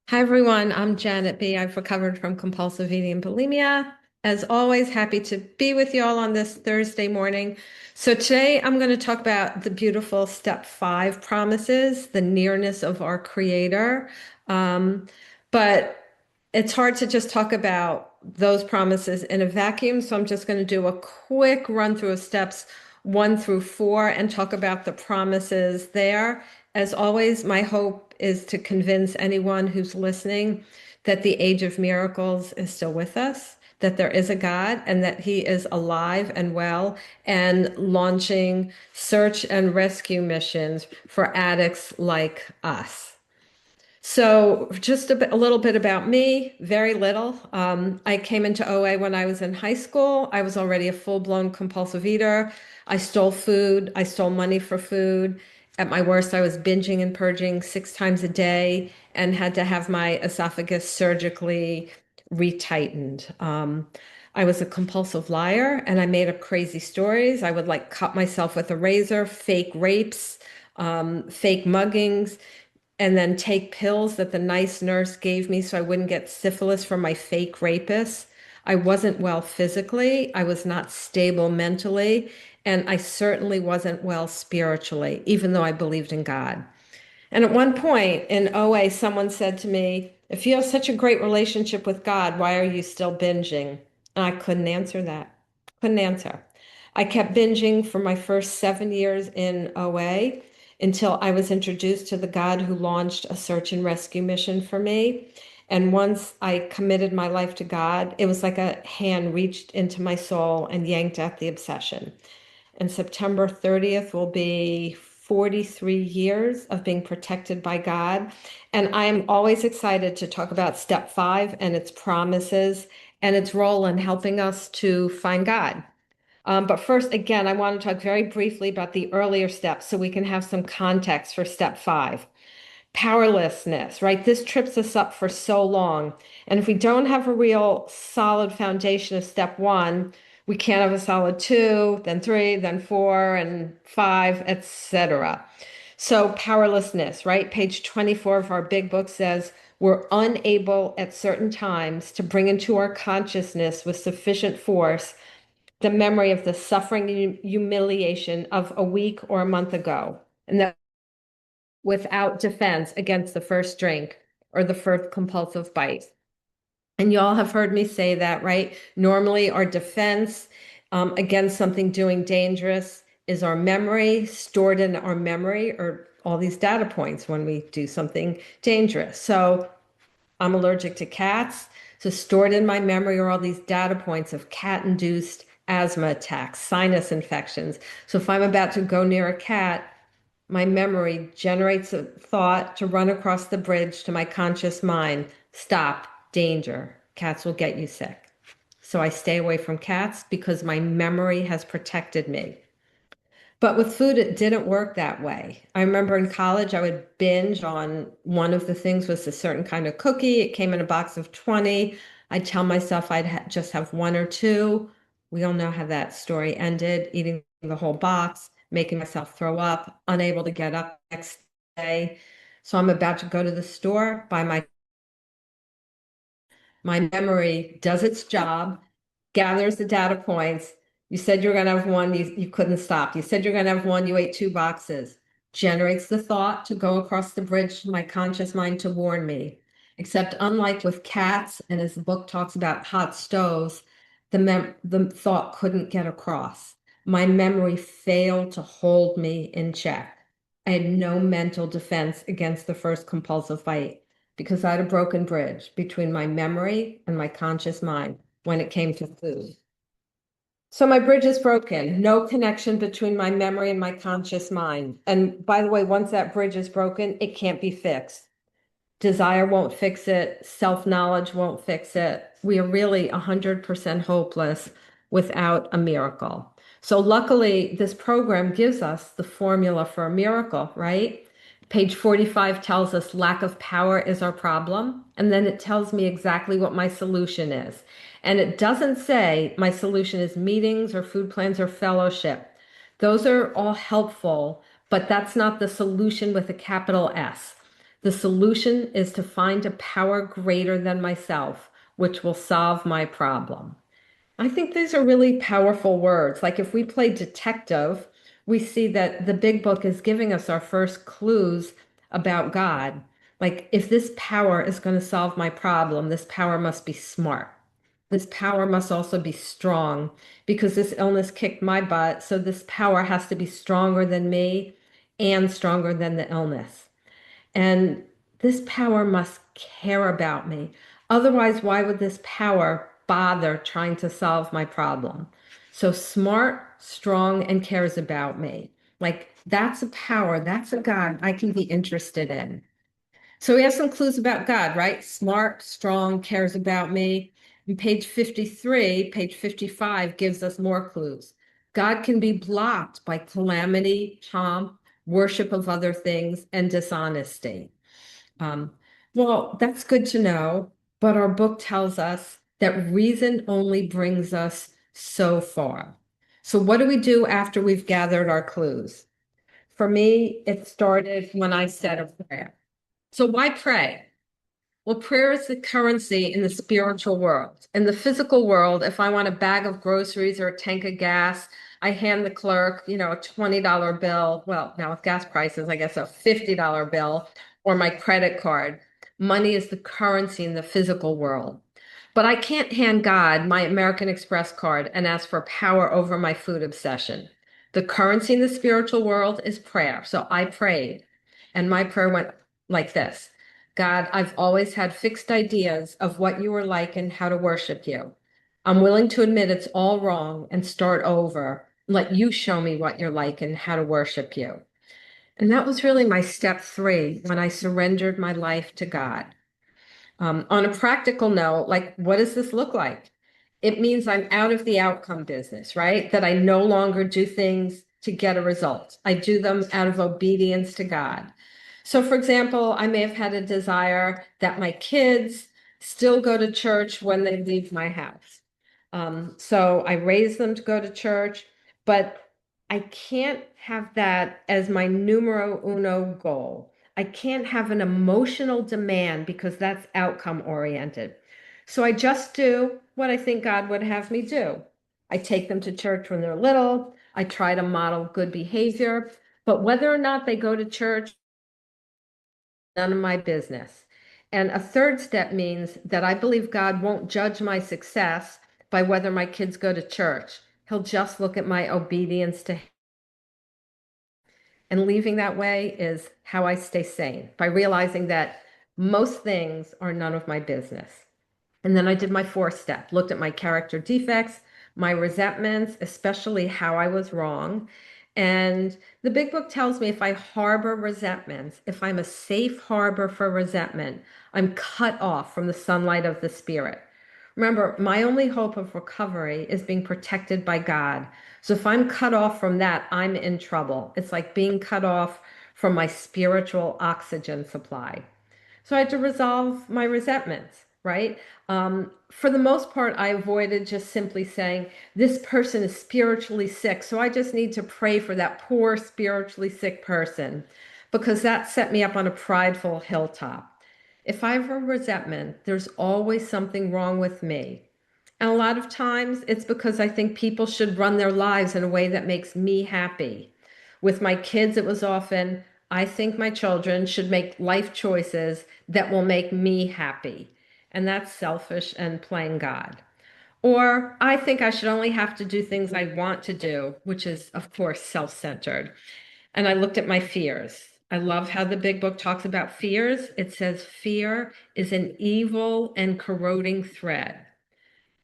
Hi everyone, I'm Janet B. I've recovered from compulsive eating and bulimia. As always, happy to be with you all on this Thursday morning. So today I'm going to talk about the beautiful step 5 promises, the nearness of our Creator. Um, but it's hard to just talk about those promises in a vacuum. So I'm just going to do a quick run through of steps 1 through 4 and talk about the promises there. As always, my hope is to convince anyone who's listening that the age of miracles is still with us, that there is a God, and that He is alive and well and launching search and rescue missions for addicts like us. So, just a little bit about me, very little. I came into OA when I was in high school. I was already a full-blown compulsive eater. I stole food, I stole money for food. At my worst, I was binging and purging 6 times a day and had to have my esophagus surgically retightened. I was a compulsive liar and I made up crazy stories. I would like cut myself with a razor, fake rapes, fake muggings, and then take pills that the nice nurse gave me so I wouldn't get syphilis from my fake rapist. I wasn't well physically, I was not stable mentally, and I certainly wasn't well spiritually, even though I believed in God. And at one point in OA, someone said to me, "If you have such a great relationship with God, why are you still binging?" And I couldn't answer that. Couldn't answer. I kept binging for my first 7 years in OA until I was introduced to the God who launched a search and rescue mission for me. And once I committed my life to God, it was like a hand reached into my soul and yanked at the obsession. And September 30th will be 43 years of being protected by God. And I'm always excited to talk about step 5 and its promises and its role in helping us to find God. But first, again, I want to talk very briefly about the earlier steps so we can have some context for step 5. Powerlessness, right? This trips us up for so long. And if we don't have a real solid foundation of step 1, we can't have a solid 2, then 3, then 4, and 5, etc. So powerlessness, right? Page 24 of our big book says we're unable at certain times to bring into our consciousness with sufficient force the memory of the suffering and humiliation of a week or a month ago. And that without defense against the first drink or the first compulsive bite. And y'all have heard me say that, right? Normally, our defense against something doing dangerous is our memory, stored in our memory, or all these data points when we do something dangerous. So I'm allergic to cats. So stored in my memory are all these data points of cat-induced asthma attacks, sinus infections. So if I'm about to go near a cat, my memory generates a thought to run across the bridge to my conscious mind. Stop, danger. Cats will get you sick. So I stay away from cats because my memory has protected me. But with food, it didn't work that way. I remember in college, I would binge on one of the things was a certain kind of cookie. It came in a box of 20. I'd tell myself I'd just have one or two. We all know how that story ended, eating the whole box, making myself throw up, unable to get up next day. So I'm about to go to the store, buy my memory does its job, gathers the data points. You said you're going to have one, you couldn't stop. You said you're going to have one, you ate 2 boxes. Generates the thought to go across the bridge to my conscious mind to warn me. Except unlike with cats, and as the book talks about hot stoves, the thought couldn't get across. My memory failed to hold me in check. I had no mental defense against the first compulsive bite because I had a broken bridge between my memory and my conscious mind when it came to food. So my bridge is broken, no connection between my memory and my conscious mind. And by the way, once that bridge is broken, it can't be fixed. Desire won't fix it. Self-knowledge won't fix it. We are really 100% hopeless without a miracle. So luckily, this program gives us the formula for a miracle, right? Page 45 tells us lack of power is our problem. And then it tells me exactly what my solution is. And it doesn't say my solution is meetings or food plans or fellowship. Those are all helpful, but that's not the solution with a capital S. The solution is to find a power greater than myself, which will solve my problem. I think these are really powerful words. Like if we play detective, we see that the big book is giving us our first clues about God. Like if this power is going to solve my problem, this power must be smart. This power must also be strong because this illness kicked my butt. So this power has to be stronger than me and stronger than the illness. And this power must care about me. Otherwise, why would this power bother trying to solve my problem? So smart, strong, and cares about me. Like that's a power, that's a God I can be interested in. So we have some clues about God, right? Smart, strong, cares about me. And page 53, page 55 gives us more clues. God can be blocked by calamity, pomp, worship of other things, and dishonesty. Um, well, that's good to know, but our book tells us that reason only brings us so far. So, what do we do after we've gathered our clues? For me, it started when I said a prayer. So, why pray? Well, prayer is the currency in the spiritual world. In the physical world, if I want a bag of groceries or a tank of gas, I hand the clerk, a $20 bill. Well, now with gas prices, I guess a $50 bill or my credit card. Money is the currency in the physical world. But I can't hand God my American Express card and ask for power over my food obsession. The currency in the spiritual world is prayer. So I prayed, and my prayer went like this. God, I've always had fixed ideas of what you are like and how to worship you. I'm willing to admit it's all wrong and start over. Let you show me what you're like and how to worship you. And that was really my step 3 when I surrendered my life to God. On a practical note, like, what does this look like? It means I'm out of the outcome business, right? That I no longer do things to get a result. I do them out of obedience to God. So, for example, I may have had a desire that my kids still go to church when they leave my house. So I raise them to go to church, but I can't have that as my numero uno goal. I can't have an emotional demand because that's outcome oriented. So I just do what I think God would have me do. I take them to church when they're little. I try to model good behavior, but whether or not they go to church, none of my business. And a third step means that I believe God won't judge my success by whether my kids go to church. He'll just look at my obedience to him. And leaving that way is how I stay sane by realizing that most things are none of my business. And then I did my 4th step, looked at my character defects, my resentments, especially how I was wrong. And the big book tells me if I harbor resentments, if I'm a safe harbor for resentment, I'm cut off from the sunlight of the spirit. Remember, my only hope of recovery is being protected by God. So if I'm cut off from that, I'm in trouble. It's like being cut off from my spiritual oxygen supply. So I had to resolve my resentments, right? For the most part, I avoided just simply saying, this person is spiritually sick. So I just need to pray for that poor spiritually sick person because that set me up on a prideful hilltop. If I have a resentment, there's always something wrong with me. And a lot of times it's because I think people should run their lives in a way that makes me happy. With my kids, it was often, I think my children should make life choices that will make me happy. And that's selfish and playing God. Or I think I should only have to do things I want to do, which is, of course, self-centered. And I looked at my fears. I love how the big book talks about fears. It says fear is an evil and corroding thread.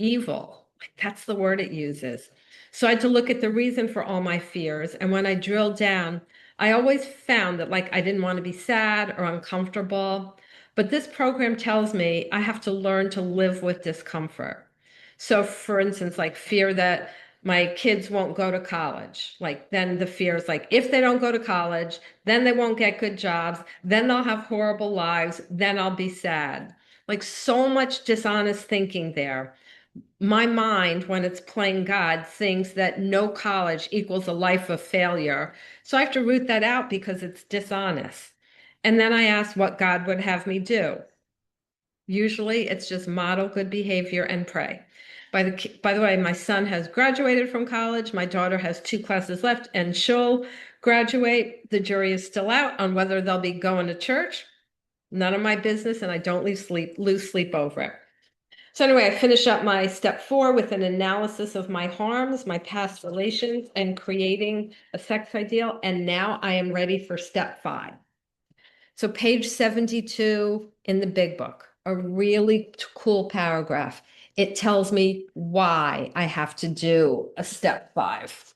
Evil. Like that's the word it uses. So I had to look at the reason for all my fears. And when I drilled down, I always found that like I didn't want to be sad or uncomfortable. But this program tells me I have to learn to live with discomfort. So for instance, like fear that my kids won't go to college. Like then the fear is like if they don't go to college, then they won't get good jobs, then they'll have horrible lives, then I'll be sad. Like so much dishonest thinking there. My mind, when it's playing God, thinks that no college equals a life of failure. So I have to root that out because it's dishonest. And then I ask what God would have me do. Usually it's just model good behavior and pray. By the way, my son has graduated from college. My daughter has 2 classes left and she'll graduate. The jury is still out on whether they'll be going to church. None of my business, and I don't lose sleep over it. So anyway, I finish up my step 4 with an analysis of my harms, my past relations, and creating a sex ideal. And now I am ready for step 5. So page 72 in the big book, a really cool paragraph. It tells me why I have to do a step 5.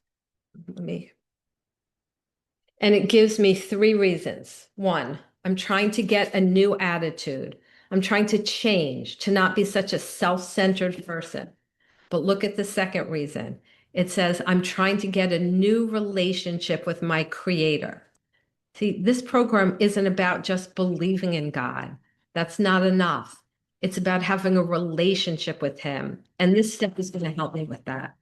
And it gives me 3 reasons. 1, I'm trying to get a new attitude. I'm trying to change, to not be such a self-centered person. But look at the second reason. It says, I'm trying to get a new relationship with my creator. See, this program isn't about just believing in God. That's not enough. It's about having a relationship with him. And this step is going to help me with that.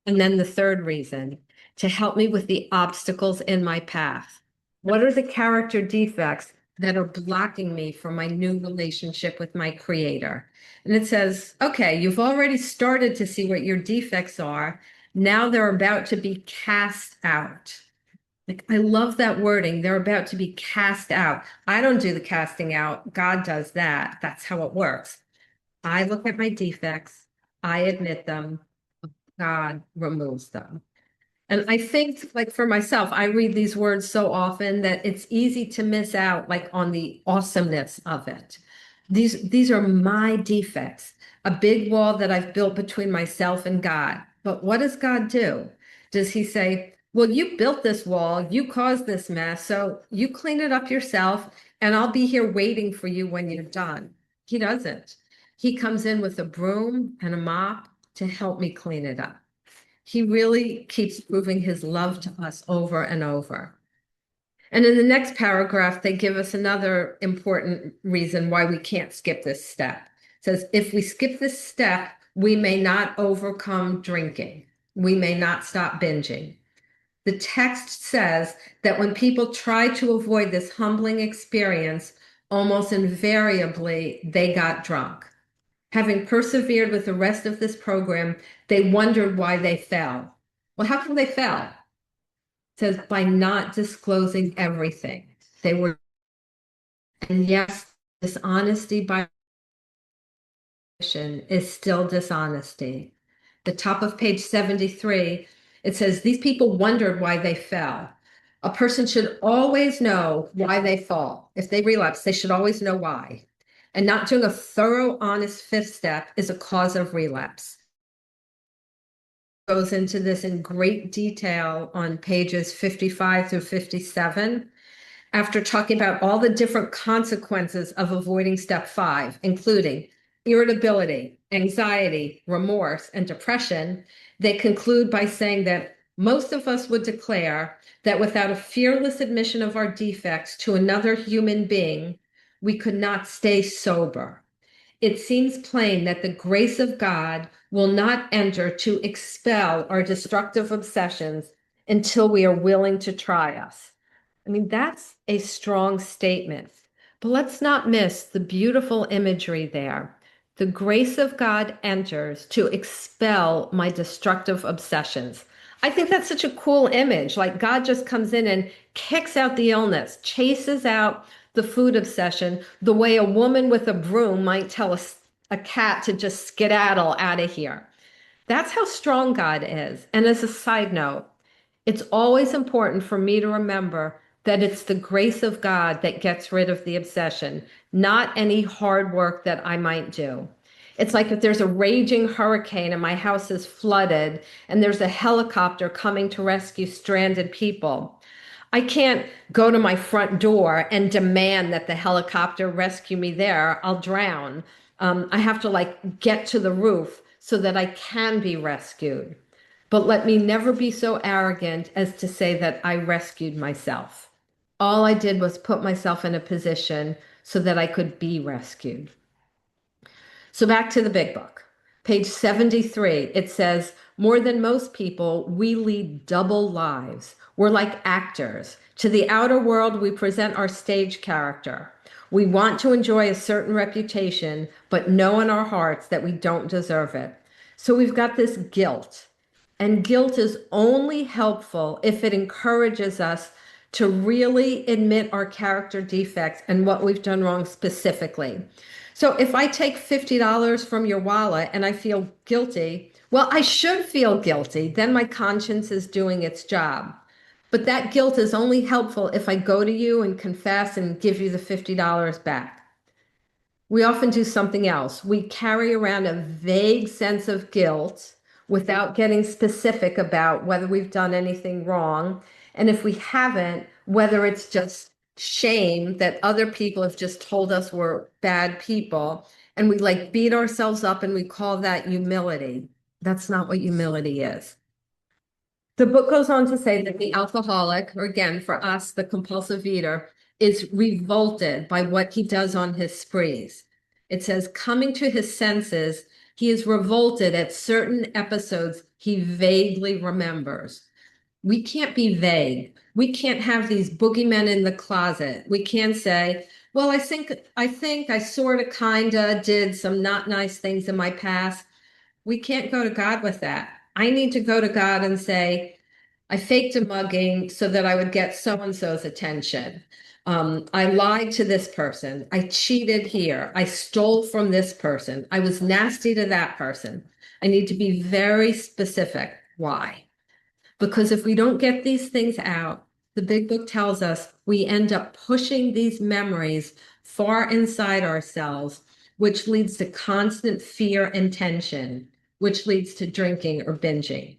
And then the third reason, to help me with the obstacles in my path. What are the character defects that are blocking me from my new relationship with my creator? And it says, okay, you've already started to see what your defects are. Now they're about to be cast out. Like, I love that wording. They're about to be cast out. I don't do the casting out. God does that. That's how it works. I look at my defects. I admit them. God removes them. And I think, like for myself, I read these words so often that it's easy to miss out, like on the awesomeness of it. These are my defects, a big wall that I've built between myself and God. But what does God do? Does he say, well, you built this wall, you caused this mess, so you clean it up yourself, and I'll be here waiting for you when you're done? He doesn't. He comes in with a broom and a mop to help me clean it up. He really keeps proving his love to us over and over. And in the next paragraph, they give us another important reason why we can't skip this step. It says, if we skip this step, we may not overcome drinking. We may not stop binging. The text says that when people try to avoid this humbling experience, almost invariably, they got drunk. Having persevered with the rest of this program, they wondered why they fell. Well, how come they fell? It says by not disclosing everything. They were, and yes, dishonesty by omission is still dishonesty. The top of page 73, it says these people wondered why they fell. A person should always know why they fall. If they relapse, they should always know why. And not doing a thorough, honest 5th step is a cause of relapse. Goes into this in great detail on pages 55 through 57. After talking about all the different consequences of avoiding step 5, including irritability, anxiety, remorse, and depression, they conclude by saying that most of us would declare that without a fearless admission of our defects to another human being, we could not stay sober. It seems plain that the grace of God will not enter to expel our destructive obsessions until we are willing to try us. I mean, that's a strong statement, but let's not miss the beautiful imagery there. The grace of God enters to expel my destructive obsessions. I think that's such a cool image. Like God just comes in and kicks out the illness, chases out the food obsession, the way a woman with a broom might tell a cat to just skedaddle out of here. That's how strong God is. And as a side note, it's always important for me to remember that it's the grace of God that gets rid of the obsession, not any hard work that I might do. It's like if there's a raging hurricane and my house is flooded and there's a helicopter coming to rescue stranded people. I can't go to my front door and demand that the helicopter rescue me there. I'll drown. I have to like get to the roof so that I can be rescued. But let me never be so arrogant as to say that I rescued myself. All I did was put myself in a position so that I could be rescued. So back to the big book. Page 73, it says, more than most people, we lead double lives. We're like actors, To the outer world, we present our stage character. We want to enjoy a certain reputation, but know in our hearts that we don't deserve it. So we've got this guilt. And guilt is only helpful if it encourages us to really admit our character defects and what we've done wrong specifically. So if I take $50 from your wallet and I feel guilty, well, I should feel guilty. Then my conscience is doing its job. But that guilt is only helpful if I go to you and confess and give you the $50 back. We often do something else. We carry around a vague sense of guilt without getting specific about whether we've done anything wrong. And if we haven't, whether it's just shame that other people have just told us we're bad people, and we like beat ourselves up and we call that humility. That's not what humility is. The book goes on to say that the alcoholic, or again, for us, the compulsive eater, is revolted by what he does on his sprees. It says, coming to his senses, he is revolted at certain episodes he vaguely remembers. We can't be vague. We can't have these boogeymen in the closet. We can't say, well, I think I sort of kinda did some not nice things in my past. We can't go to God with that. I need to go to God and say, I faked a mugging so that I would get so and so's attention. I lied to this person. I cheated here. I stole from this person. I was nasty to that person. I need to be very specific. Why? Because if we don't get these things out, the big book tells us we end up pushing these memories far inside ourselves, which leads to constant fear and tension, which leads to drinking or binging.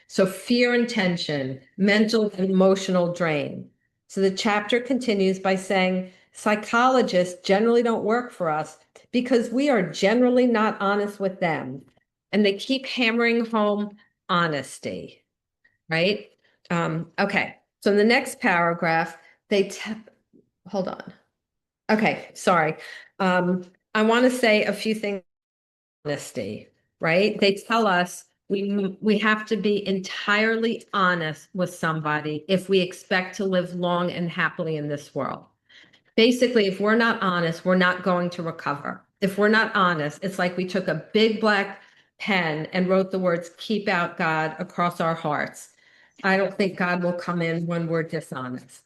So fear and tension, mental and emotional drain. So the chapter continues by saying psychologists generally don't work for us because we are generally not honest with them. And they keep hammering home honesty, right? Okay. So in the next paragraph, hold on. Okay, sorry. I want to say a few things on honesty, right? They tell us we have to be entirely honest with somebody if we expect to live long and happily in this world. Basically, if we're not honest, we're not going to recover. If we're not honest, it's like we took a big black pen and wrote the words, keep out God across our hearts. I don't think God will come in when we're dishonest.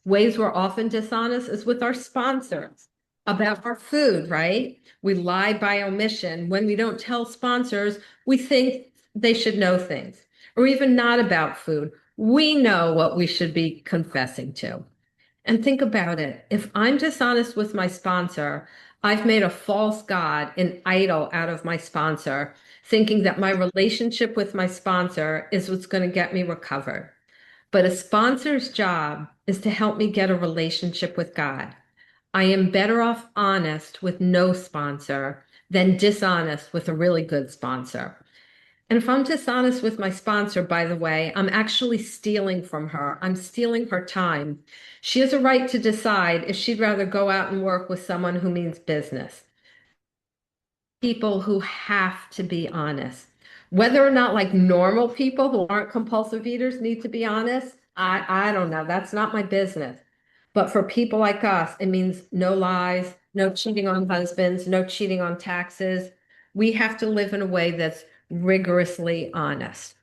Ways we're often dishonest is with our sponsors about our food, right? We lie by omission. When we don't tell sponsors, we think they should know things, or even not about food. We know what we should be confessing to. And think about it. If I'm dishonest with my sponsor, I've made a false god, an idol out of my sponsor, thinking that my relationship with my sponsor is what's going to get me recovered. But a sponsor's job is to help me get a relationship with God. I am better off honest with no sponsor than dishonest with a really good sponsor. And if I'm dishonest with my sponsor, by the way, I'm actually stealing from her. I'm stealing her time. She has a right to decide if she'd rather go out and work with someone who means business. People who have to be honest. Whether or not like normal people who aren't compulsive eaters need to be honest, I don't know. That's not my business. But for people like us, it means no lies, no cheating on husbands, no cheating on taxes. We have to live in a way that's rigorously honest.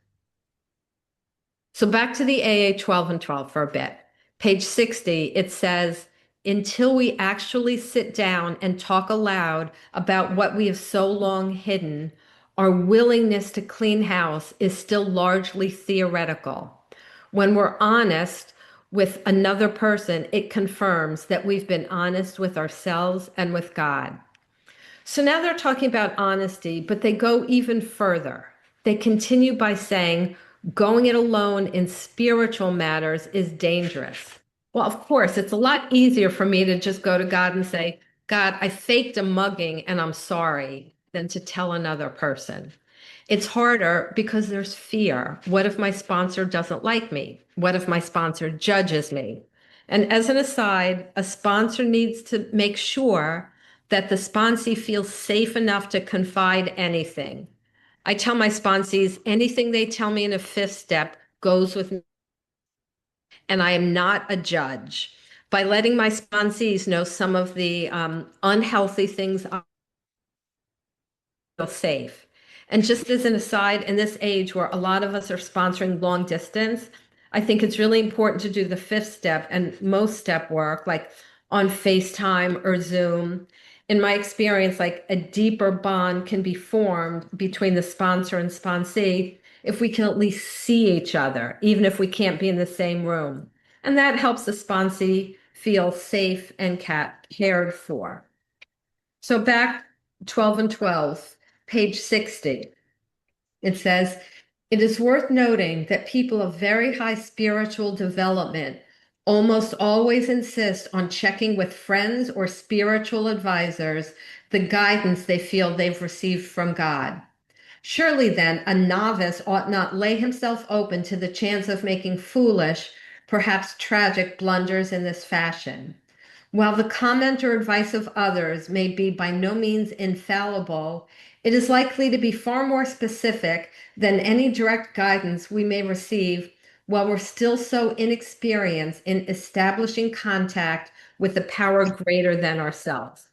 So back to the AA 12 and 12 for a bit. Page 60, it says, until we actually sit down and talk aloud about what we have so long hidden, our willingness to clean house is still largely theoretical. When we're honest with another person, it confirms that we've been honest with ourselves and with God. So now they're talking about honesty, but they go even further. They continue by saying going it alone in spiritual matters is dangerous. Well, of course, it's a lot easier for me to just go to God and say, God, I faked a mugging and I'm sorry, than to tell another person. It's harder because there's fear. What if my sponsor doesn't like me? What if my sponsor judges me? And as an aside, a sponsor needs to make sure that the sponsee feels safe enough to confide anything. I tell my sponsees anything they tell me in a fifth step goes with me. and I am not a judge. By letting my sponsees know some of the unhealthy things, I feel safe. And just as an aside, in this age where a lot of us are sponsoring long distance, I think it's really important to do the fifth step and most step work, like on FaceTime or Zoom. In my experience, like a deeper bond can be formed between the sponsor and sponsee if we can at least see each other, even if we can't be in the same room. And that helps the sponsee feel safe and cared for. So back 12 and 12, page 60, it says, it is worth noting that people of very high spiritual development almost always insist on checking with friends or spiritual advisors the guidance they feel they've received from God. Surely then, a novice ought not lay himself open to the chance of making foolish, perhaps tragic blunders in this fashion. While the comment or advice of others may be by no means infallible, it is likely to be far more specific than any direct guidance we may receive while we're still so inexperienced in establishing contact with a power greater than ourselves.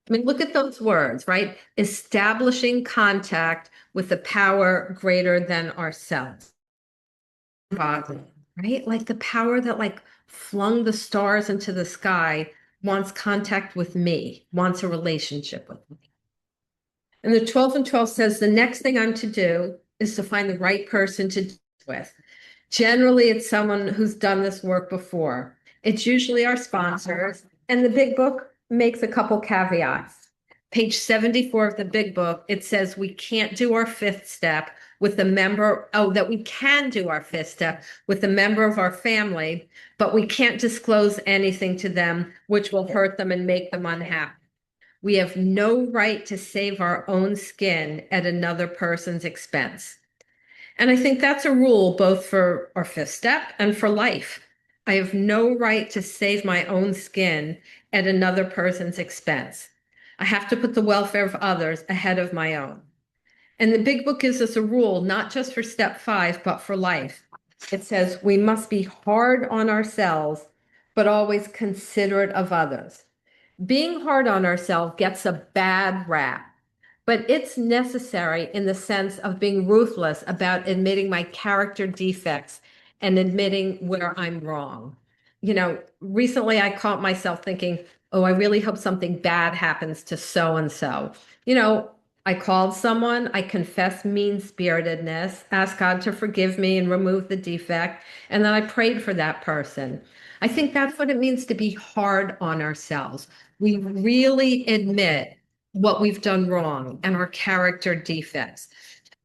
I mean, look at those words, right? Establishing contact with a power greater than ourselves. Boggling, right? Like the power that like flung the stars into the sky wants contact with me, wants a relationship with me. And the 12 and 12 says the next thing I'm to do is to find the right person to do it with. Generally, it's someone who's done this work before. It's usually our sponsors, and the big book makes a couple caveats. Page 74 of the big book, it says we can't do our fifth step with a member, oh, that we can do our fifth step with a member of our family, but we can't disclose anything to them which will hurt them and make them unhappy. We have no right to save our own skin at another person's expense. And I think that's a rule both for our fifth step and for life. I have no right to save my own skin at another person's expense. I have to put the welfare of others ahead of my own. And the big book gives us a rule, not just for step 5, but for life. It says we must be hard on ourselves, but always considerate of others. Being hard on ourselves gets a bad rap, but it's necessary in the sense of being ruthless about admitting my character defects and admitting where I'm wrong. You know, recently I caught myself thinking, oh, I really hope something bad happens to so and so. You know, I called someone, I confessed mean-spiritedness, asked God to forgive me and remove the defect, and then I prayed for that person. I think that's what it means to be hard on ourselves. We really admit what we've done wrong and our character defects.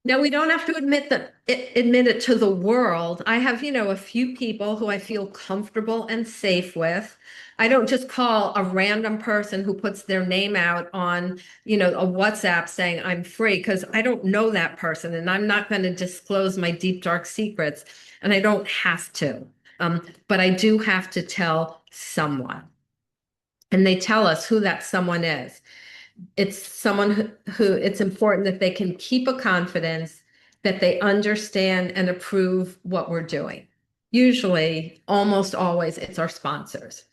Now, we don't have to admit it to the world. I have, a few people who I feel comfortable and safe with. I don't just call a random person who puts their name out on, a WhatsApp saying I'm free because I don't know that person and I'm not going to disclose my deep, dark secrets. And I don't have to. But I do have to tell someone. And they tell us who that someone is. It's someone who it's important that they can keep a confidence, that they understand and approve what we're doing. Usually, almost always, it's our sponsors.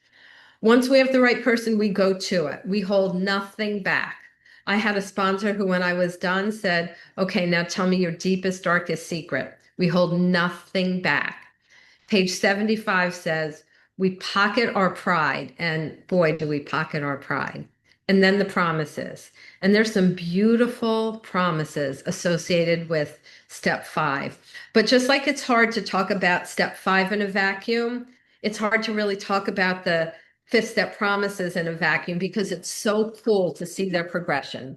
Once we have the right person, we go to it. We hold nothing back. I had a sponsor who, when I was done, said, okay, now tell me your deepest, darkest secret. We hold nothing back. Page 75 says, we pocket our pride, and boy, do we pocket our pride. And then the promises. And there's some beautiful promises associated with step 5. But just like it's hard to talk about step 5 in a vacuum, it's hard to really talk about the fifth step promises in a vacuum because it's so cool to see their progression.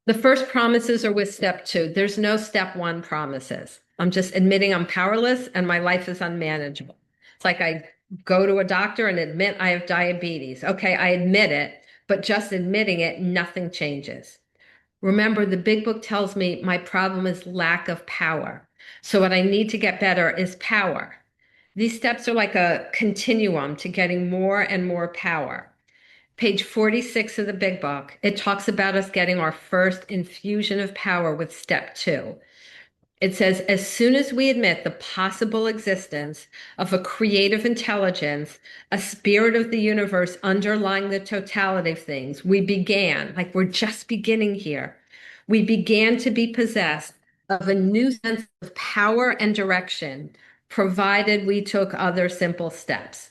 The first promises are with step 2. There's no step 1 promises. I'm just admitting I'm powerless and my life is unmanageable. It's like I go to a doctor and admit I have diabetes. Okay, I admit it, but just admitting it, nothing changes. Remember, the big book tells me my problem is lack of power. So what I need to get better is power. These steps are like a continuum to getting more and more power. Page 46 of the big book, it talks about us getting our first infusion of power with step 2. It says, as soon as we admit the possible existence of a creative intelligence, a spirit of the universe underlying the totality of things, we began, like we're just beginning here, we began to be possessed of a new sense of power and direction, provided we took other simple steps.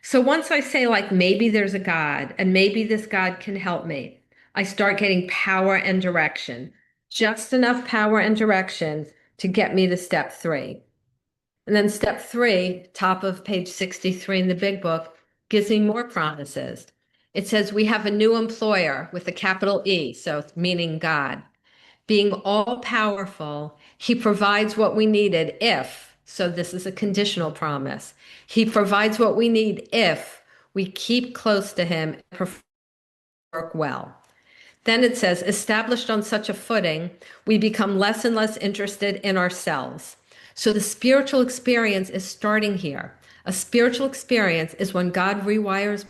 So once I say, like, maybe there's a God and maybe this God can help me, I start getting power and direction, just enough power and direction to get me to step three. And then step three, top of page 63 in the big book, gives me more promises. It says we have a new employer with a capital E, so meaning God. Being all powerful, he provides what we needed if, so this is a conditional promise. He provides what we need if we keep close to him and work well. Then it says, established on such a footing, we become less and less interested in ourselves. So the spiritual experience is starting here. A spiritual experience is when God rewires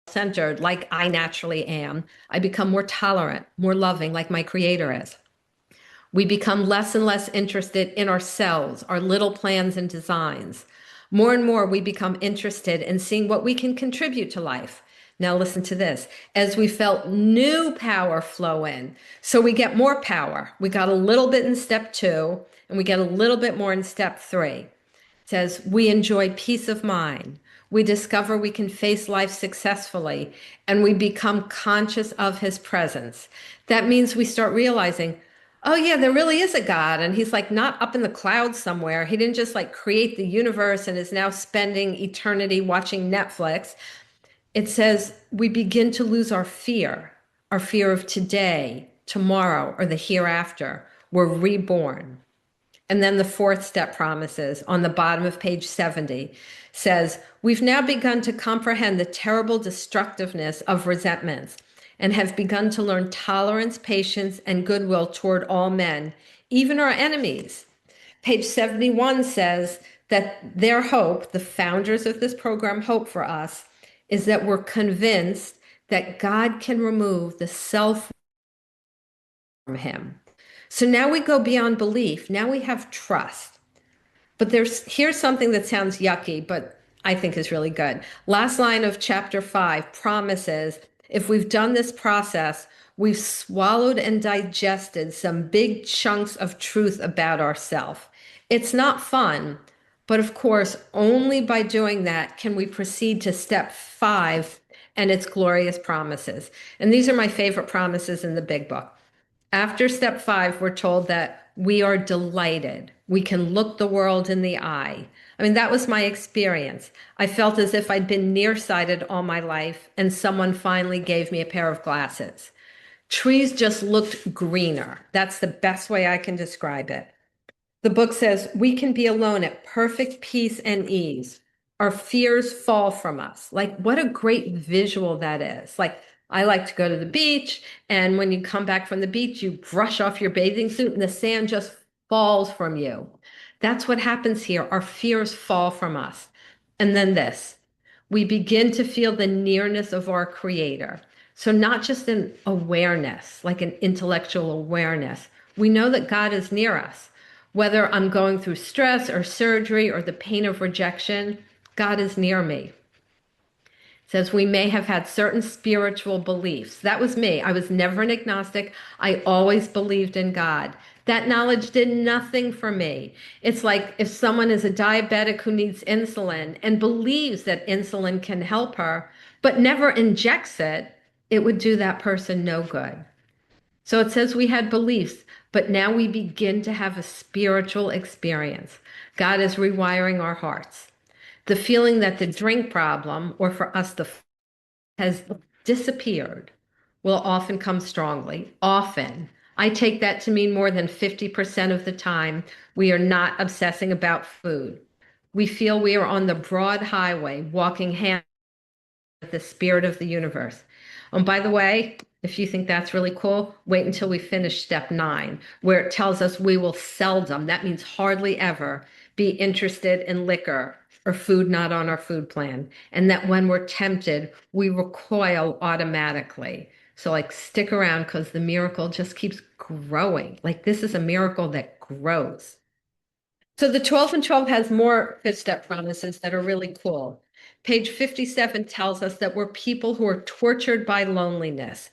centered like I naturally am. I become more tolerant, more loving like my creator is. We become less and less interested in ourselves, our little plans and designs. More and more, we become interested in seeing what we can contribute to life. Now, listen to this. As we felt new power flow in, so we get more power. We got a little bit in step two, and we get a little bit more in step three. It says, we enjoy peace of mind. We discover we can face life successfully, and we become conscious of his presence. That means we start realizing, oh, yeah, there really is a God. And he's like not up in the clouds somewhere. He didn't just like create the universe and is now spending eternity watching Netflix. It says we begin to lose our fear of today, tomorrow, or the hereafter. We're reborn. And then the fourth step promises on the bottom of page 70 says, we've now begun to comprehend the terrible destructiveness of resentments and have begun to learn tolerance, patience, and goodwill toward all men, even our enemies. Page 71 says that their hope, the founders of this program, hope for us, is that we're convinced that God can remove the self from him. So now we go beyond belief. Now we have trust. But here's something that sounds yucky, but I think is really good. Last line of chapter 5 promises if we've done this process, we've swallowed and digested some big chunks of truth about ourselves. It's not fun, but of course, only by doing that can we proceed to step 5 and its glorious promises. And these are my favorite promises in the big book. After step 5, we're told that we are delighted. We can look the world in the eye. I mean, that was my experience. I felt as if I'd been nearsighted all my life and someone finally gave me a pair of glasses. Trees just looked greener. That's the best way I can describe it. The book says we can be alone at perfect peace and ease. Our fears fall from us. Like, what a great visual that is. Like, I like to go to the beach, and when you come back from the beach, you brush off your bathing suit and the sand just falls from you. That's what happens here. Our fears fall from us. And then this, we begin to feel the nearness of our Creator. So, not just an awareness, like an intellectual awareness. We know that God is near us. Whether I'm going through stress or surgery or the pain of rejection, God is near me. It says we may have had certain spiritual beliefs. That was me. I was never an agnostic. I always believed in God. That knowledge did nothing for me. It's like if someone is a diabetic who needs insulin and believes that insulin can help her, but never injects it, it would do that person no good. So it says we had beliefs, but now we begin to have a spiritual experience. God is rewiring our hearts. The feeling that the drink problem, or for us, has disappeared, will often come strongly. Often. I take that to mean more than 50% of the time we are not obsessing about food. We feel we are on the broad highway, walking hand the spirit of the universe. And by the way, if you think that's really cool, wait until we finish step 9, where it tells us we will seldom, that means hardly ever, be interested in liquor or food not on our food plan. And that when we're tempted, we recoil automatically. So, like, stick around because the miracle just keeps growing. Like, this is a miracle that grows. So, the 12 and 12 has more fifth step promises that are really cool. Page 57 tells us that we're people who are tortured by loneliness.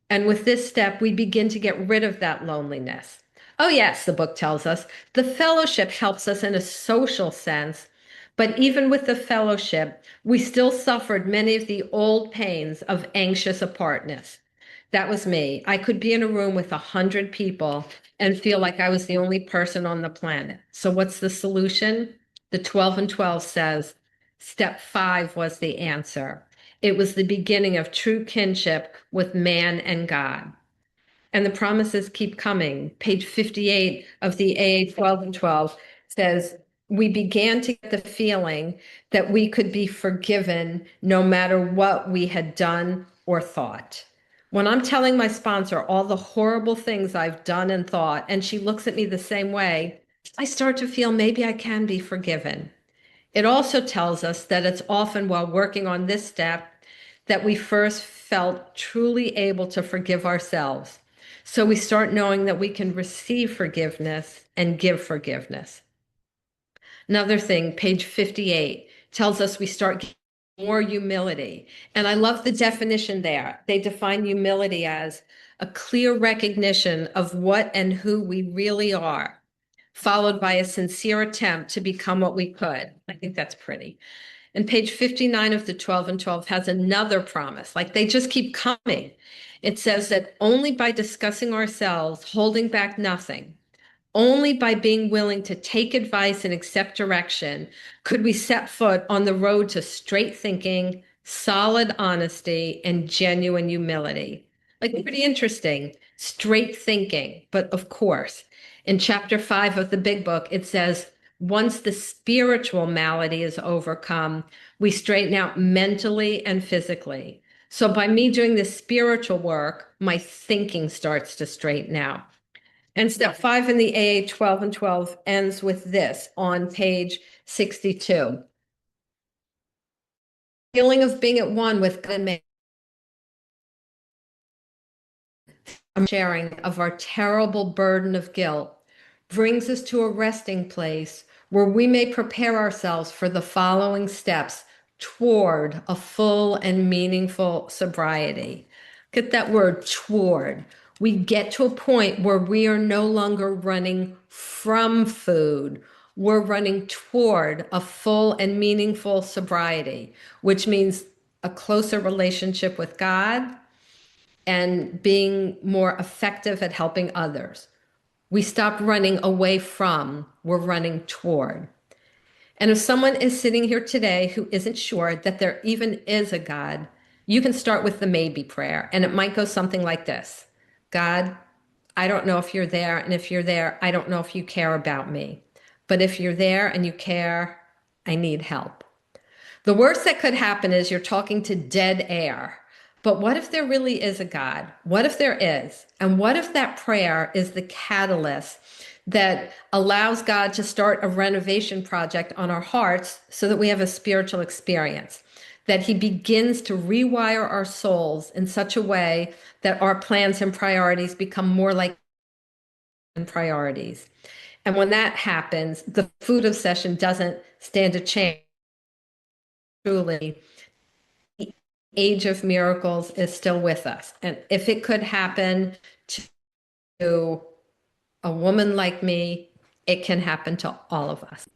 And with this step, we begin to get rid of that loneliness. Oh, yes, the book tells us the fellowship helps us in a social sense. But even with the fellowship, we still suffered many of the old pains of anxious apartness. That was me. I could be in a room with 100 people and feel like I was the only person on the planet. So, what's the solution? The 12 and 12 says step 5 was the answer. It was the beginning of true kinship with man and God. And the promises keep coming. Page 58 of the AA 12 and 12 says, we began to get the feeling that we could be forgiven no matter what we had done or thought. When I'm telling my sponsor all the horrible things I've done and thought, and she looks at me the same way, I start to feel maybe I can be forgiven. It also tells us that it's often while working on this step that we first felt truly able to forgive ourselves. So we start knowing that we can receive forgiveness and give forgiveness. Another thing, page 58 tells us we start getting more humility. And I love the definition there. They define humility as a clear recognition of what and who we really are, followed by a sincere attempt to become what we could. I think that's pretty. And page 59 of the 12 and 12 has another promise. Like they just keep coming. It says that only by discussing ourselves, holding back nothing, only by being willing to take advice and accept direction could we set foot on the road to straight thinking, solid honesty, and genuine humility. Like, pretty interesting. Straight thinking. But of course, in chapter 5 of the big book, it says, once the spiritual malady is overcome, we straighten out mentally and physically. So by me doing this spiritual work, my thinking starts to straighten out. And step 5 in the AA 12 and 12 ends with this on page 62. Feeling of being at one with God and man, sharing of our terrible burden of guilt brings us to a resting place where we may prepare ourselves for the following steps toward a full and meaningful sobriety. Get that word, toward. We get to a point where we are no longer running from food. We're running toward a full and meaningful sobriety, which means a closer relationship with God and being more effective at helping others. We stop running away from, we're running toward. And if someone is sitting here today who isn't sure that there even is a God, you can start with the maybe prayer. And it might go something like this: God, I don't know if you're there. And if you're there, I don't know if you care about me. But if you're there and you care, I need help. The worst that could happen is you're talking to dead air. But what if there really is a God? What if there is? And what if that prayer is the catalyst that allows God to start a renovation project on our hearts so that we have a spiritual experience? That He begins to rewire our souls in such a way that our plans and priorities become more like priorities. And when that happens, the food obsession doesn't stand a chance. Truly, the age of miracles is still with us. And if it could happen to a woman like me, it can happen to all of us.